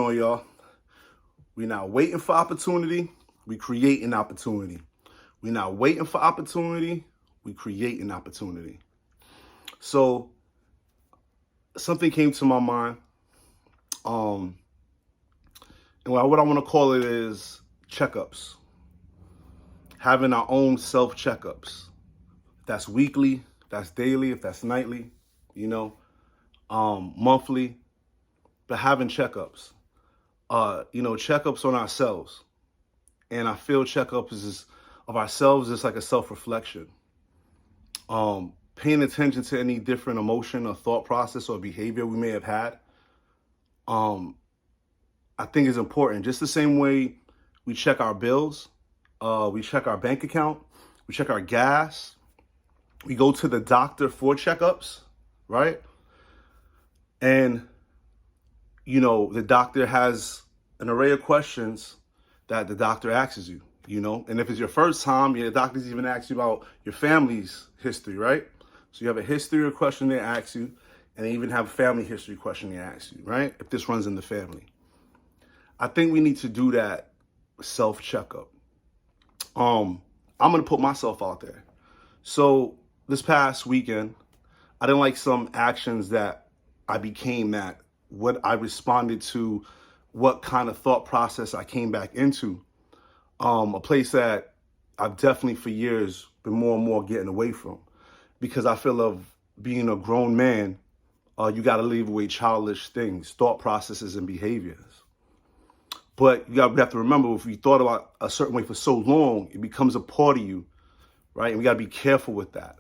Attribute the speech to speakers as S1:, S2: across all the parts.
S1: on, y'all? We're not waiting for opportunity. We creating opportunity. We're not waiting for opportunity. We creating opportunity. So something came to my mind. And what I want to call it is checkups. Having our own self checkups. If that's weekly, if that's daily, if that's nightly, monthly, but having checkups. Checkups on ourselves. And I feel checkups of ourselves is like a self-reflection. Paying attention to any different emotion or thought process or behavior we may have had, I think is important. Just the same way we check our bills, we check our bank account, we check our gas, we go to the doctor for checkups, right? And, the doctor has an array of questions that the doctor asks you, and if it's your first time, the doctors even ask you about your family's history, right? So you have a history question they ask you, and they even have a family history question they ask you, right? If this runs in the family. I think we need to do that self-checkup. I'm going to put myself out there. So this past weekend, I didn't like some actions that I became that what I responded to, what kind of thought process I came back into. A place that I've definitely for years been more and more getting away from, because I feel of being a grown man, you got to leave away childish things, thought processes and behaviors. But we have to remember, if you thought about a certain way for so long, it becomes a part of you, right? And we got to be careful with that.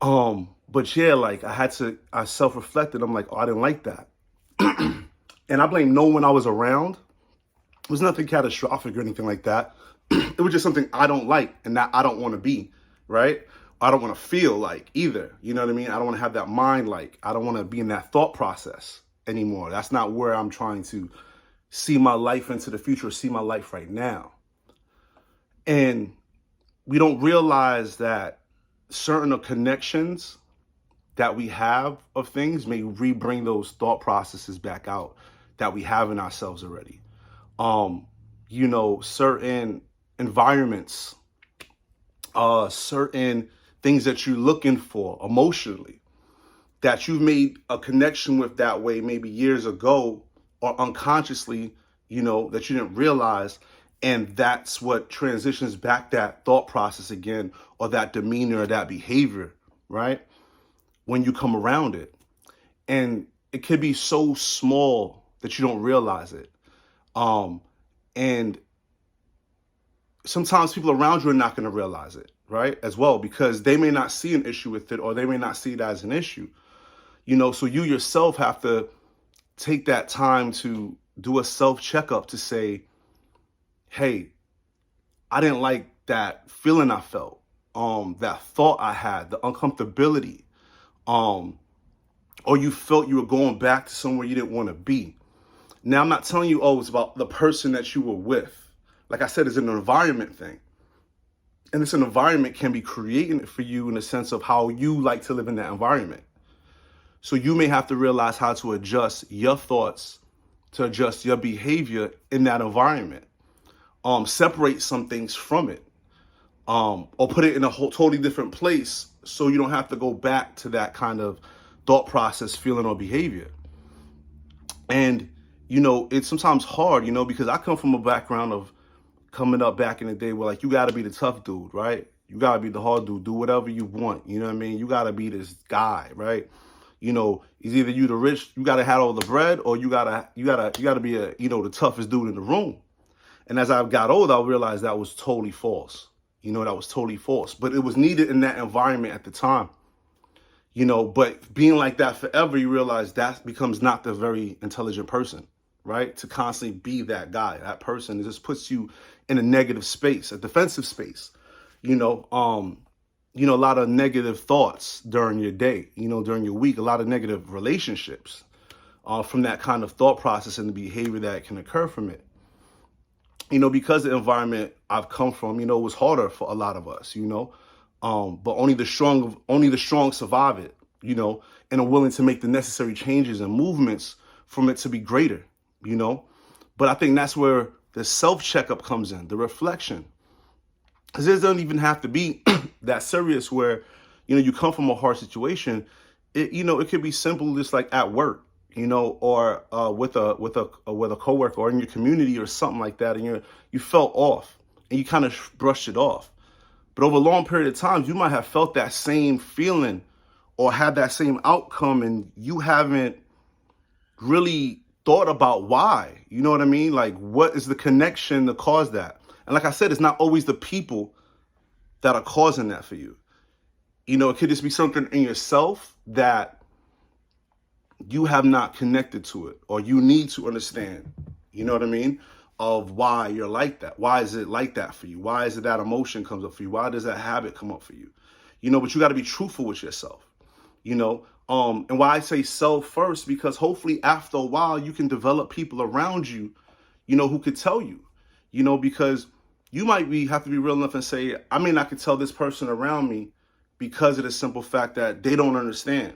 S1: But yeah, I self-reflected. I'm like, oh, I didn't like that. And I blame no one I was around. It was nothing catastrophic or anything like that. It was just something I don't like and that I don't want to be, right? I don't want to feel like either. You know what I mean? I don't want to have that mind like. I don't want to be in that thought process anymore. That's not where I'm trying to see my life into the future, or see my life right now. And we don't realize that certain connections that we have of things may rebring those thought processes back out that we have in ourselves already. Certain environments, certain things that you're looking for emotionally, that you've made a connection with that way maybe years ago or unconsciously, that you didn't realize. And that's what transitions back that thought process again, or that demeanor or that behavior, right? When you come around it. And it could be so small that you don't realize it. And sometimes people around you are not going to realize it, right? As well, because they may not see an issue with it, or they may not see it as an issue. So you yourself have to take that time to do a self-checkup to say, hey, I didn't like that feeling I felt, that thought I had, the uncomfortability, or you felt you were going back to somewhere you didn't want to be. Now, I'm not telling you, it's about the person that you were with. Like I said, it's an environment thing. And this environment can be creating it for you in the sense of how you like to live in that environment. So you may have to realize how to adjust your thoughts, to adjust your behavior in that environment. Separate some things from it, or put it in a totally different place so you don't have to go back to that kind of thought process, feeling, or behavior. And, it's sometimes hard, because I come from a background of coming up back in the day where, you got to be the tough dude, right? You got to be the hard dude, do whatever you want, you know what I mean? You got to be this guy, right? It's either you the rich, you got to have all the bread, or you got to be the toughest dude in the room. And as I got older, I realized that was totally false. That was totally false. But it was needed in that environment at the time. But being like that forever, you realize that becomes not the very intelligent person, right? To constantly be that guy, that person. It just puts you in a negative space, a defensive space. A lot of negative thoughts during your day, during your week, a lot of negative relationships from that kind of thought process and the behavior that can occur from it. Because the environment I've come from, was harder for a lot of us, but only the strong survive it, and are willing to make the necessary changes and movements from it to be greater, you know? But I think that's where the self-checkup comes in, the reflection. Because it doesn't even have to be that serious where, you come from a hard situation. It could be simple, just like at work, or with a coworker or in your community or something like that, and you felt off and you kind of brushed it off. But over a long period of time, you might have felt that same feeling or had that same outcome, and you haven't really thought about why. You know what I mean? Like, what is the connection to cause that? And like I said, it's not always the people that are causing that for you. It could just be something in yourself that you have not connected to it, or you need to understand, you know what I mean, of why you're like that. Why is it like that for you? Why is it that emotion comes up for you? Why does that habit come up for you? But you got to be truthful with yourself, and why I say self first, because hopefully after a while you can develop people around you, who could tell you, because you might have to be real enough and say, I mean, I could tell this person around me because of the simple fact that they don't understand.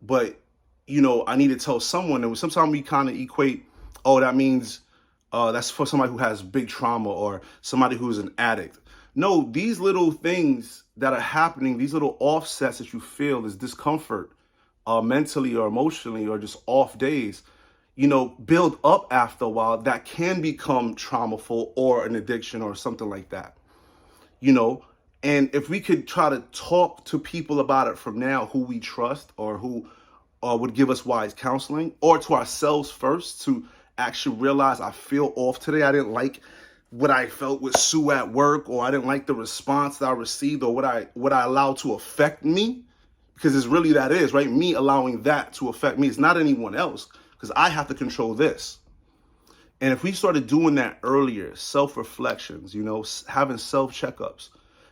S1: But, I need to tell someone. And sometimes we kind of equate, oh, that means that's for somebody who has big trauma or somebody who's an addict. No, these little things that are happening, these little offsets that you feel, this discomfort mentally or emotionally, or just off days, build up after a while that can become traumaful or an addiction or something like that, and if we could try to talk to people about it from now, who we trust or who would give us wise counseling, or to ourselves first, to actually realize, I feel off today. I didn't like what I felt with Sue at work, or I didn't like the response that I received, or what I allowed to affect me, because it's really that is, right? Me allowing that to affect me. It's not anyone else, because I have to control this. And if we started doing that earlier, self-reflections, having self-checkups,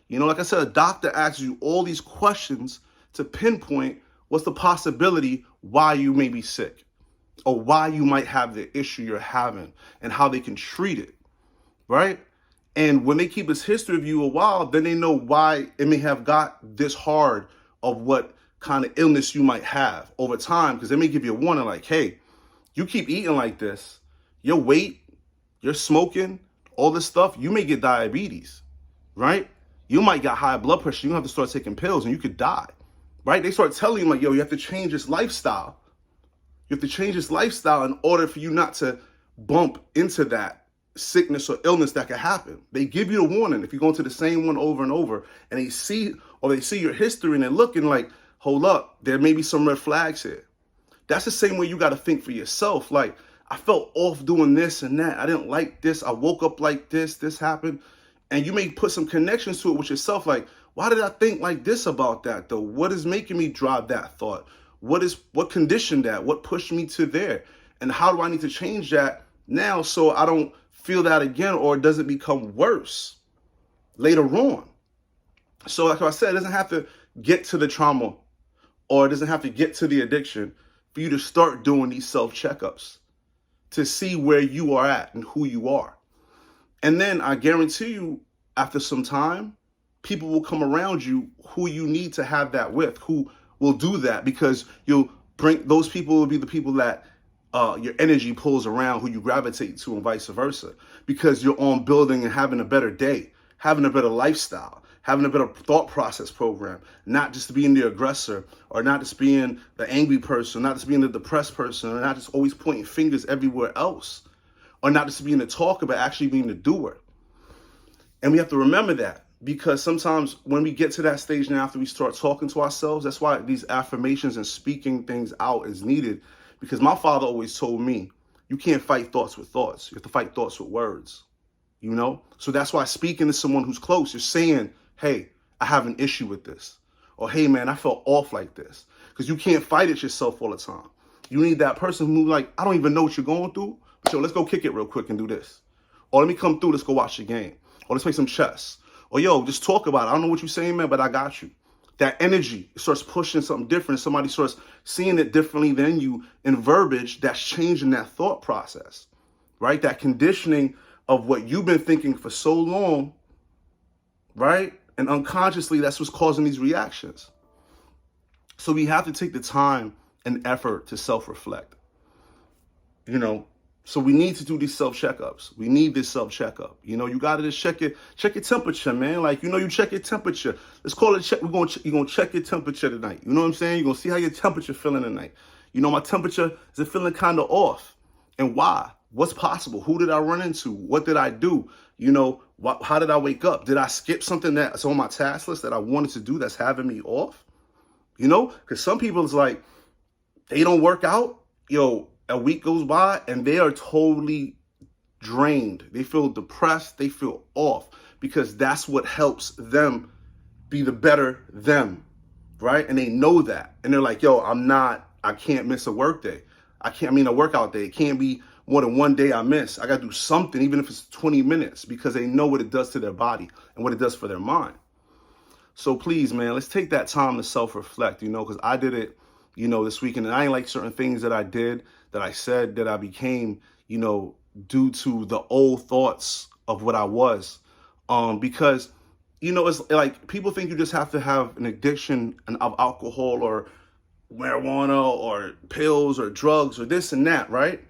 S1: like I said, a doctor asks you all these questions to pinpoint what's the possibility why you may be sick, or why you might have the issue you're having, and how they can treat it, right? And when they keep this history of you a while, then they know why it may have got this hard, of what kind of illness you might have over time, because they may give you a warning like, hey, you keep eating like this, your weight, you're smoking, all this stuff, you may get diabetes, right? You might get high blood pressure. You have to start taking pills and you could die, right? They start telling you like, yo, you have to change this lifestyle. You have to change this lifestyle in order for you not to bump into that sickness or illness that could happen. They give you the warning. If you go into the same one over and over, and they see your history and they're looking like, hold up, there may be some red flags here. That's the same way you got to think for yourself. Like, I felt off doing this and that. I didn't like this. I woke up like this happened. And you may put some connections to it with yourself. Like, why did I think like this about that though? What is making me drive that thought? What conditioned that? What pushed me to there? And how do I need to change that now so I don't feel that again, or it doesn't become worse later on? So like I said, it doesn't have to get to the trauma, or it doesn't have to get to the addiction for you to start doing these self-checkups to see where you are at and who you are. And then I guarantee you, after some time, people will come around you who you need to have that with, who will do that, because those people will be the people that your energy pulls around, who you gravitate to, and vice versa, because you're on building and having a better day, having a better lifestyle, having a better thought process program, not just being the aggressor, or not just being the angry person, not just being the depressed person, or not just always pointing fingers everywhere else, or not just being the talker, but actually being the doer. And we have to remember that, because sometimes when we get to that stage now, after we start talking to ourselves, that's why these affirmations and speaking things out is needed. Because my father always told me, you can't fight thoughts with thoughts. You have to fight thoughts with words, So that's why speaking to someone who's close, you're saying, hey, I have an issue with this. Or, hey, man, I felt off like this. Because you can't fight it yourself all the time. You need that person who like, I don't even know what you're going through, but yo, let's go kick it real quick and do this. Or let me come through, let's go watch the game. Or let's play some chess. Or yo, just talk about it. I don't know what you're saying, man, but I got you. That energy starts pushing something different. Somebody starts seeing it differently than you in verbiage. That's changing that thought process, right? That conditioning of what you've been thinking for so long, right? And unconsciously, that's what's causing these reactions. So we have to take the time and effort to self-reflect. So we need to do these self checkups. We need this self checkup. You know, you got to just check your temperature, man. Like, you know, you check your temperature. Let's call it check. You're gonna check your temperature tonight. You know what I'm saying? You're gonna see how your temperature feeling tonight. You know, my temperature is it feeling kind of off, and why? What's possible? Who did I run into? What did I do? You know, how did I wake up? Did I skip something that's on my task list that I wanted to do that's having me off? You know, because some people is like, they don't work out. Yo, a week goes by and they are totally drained. They feel depressed. They feel off because that's what helps them be the better them, right? And they know that. And they're like, yo, I can't miss a work day. A workout day. It can't be more than one day I miss. I got to do something, even if it's 20 minutes, because they know what it does to their body and what it does for their mind. So please, man, let's take that time to self-reflect, you know, because I did it, you know, this weekend, and I ain't like certain things that I did, that I said, that I became, you know, due to the old thoughts of what I was. Because, you know, it's like people think you just have to have an addiction of alcohol or marijuana or pills or drugs or this and that, right?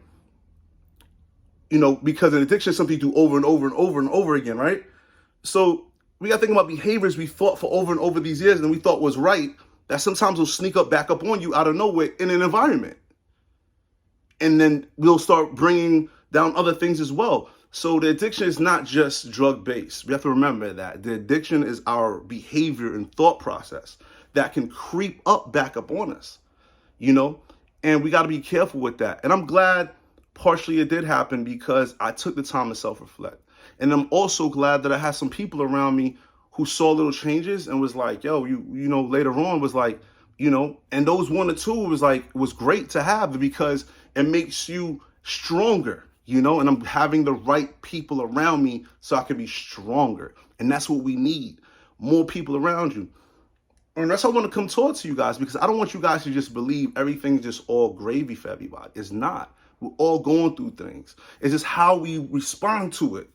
S1: You know, because an addiction is something you do over and over and over and over again, right? So we got to think about behaviors we fought for over and over these years and we thought was right, that sometimes will sneak up back up on you out of nowhere in an environment. And then we'll start bringing down other things as well. So the addiction is not just drug-based. We have to remember that. The addiction is our behavior and thought process that can creep up back up on us, you know? And we got to be careful with that. And I'm glad partially it did happen because I took the time to self-reflect. And I'm also glad that I had some people around me who saw little changes and was like, yo, you know, later on was like, you know, and those one or two was great to have because it makes you stronger, you know, and I'm having the right people around me so I can be stronger. And that's what we need, more people around you. And that's why I want to come talk to you guys, because I don't want you guys to just believe everything's just all gravy for everybody. It's not. We're all going through things. It's just how we respond to it.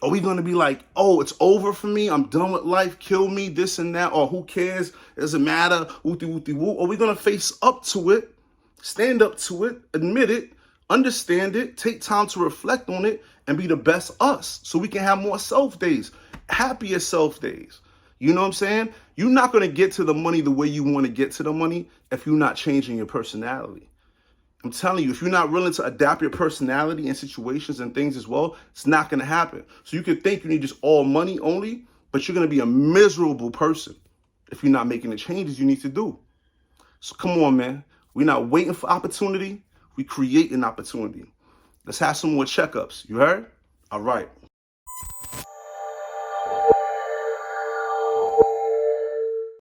S1: Are we going to be like, oh, it's over for me, I'm done with life, kill me, this and that, or who cares, it doesn't matter, wooty wooty woo? Are we going to face up to it, stand up to it, admit it, understand it, take time to reflect on it, and be the best us so we can have more self days, happier self days? You know what I'm saying? You're not going to get to the money the way you want to get to the money if you're not changing your personality. I'm telling you, if you're not willing to adapt your personality in situations and things as well, it's not going to happen. So you could think you need just all money only, but you're going to be a miserable person if you're not making the changes you need to do. So come on, man. We're not waiting for opportunity. We create an opportunity. Let's have some more checkups. You heard? All right.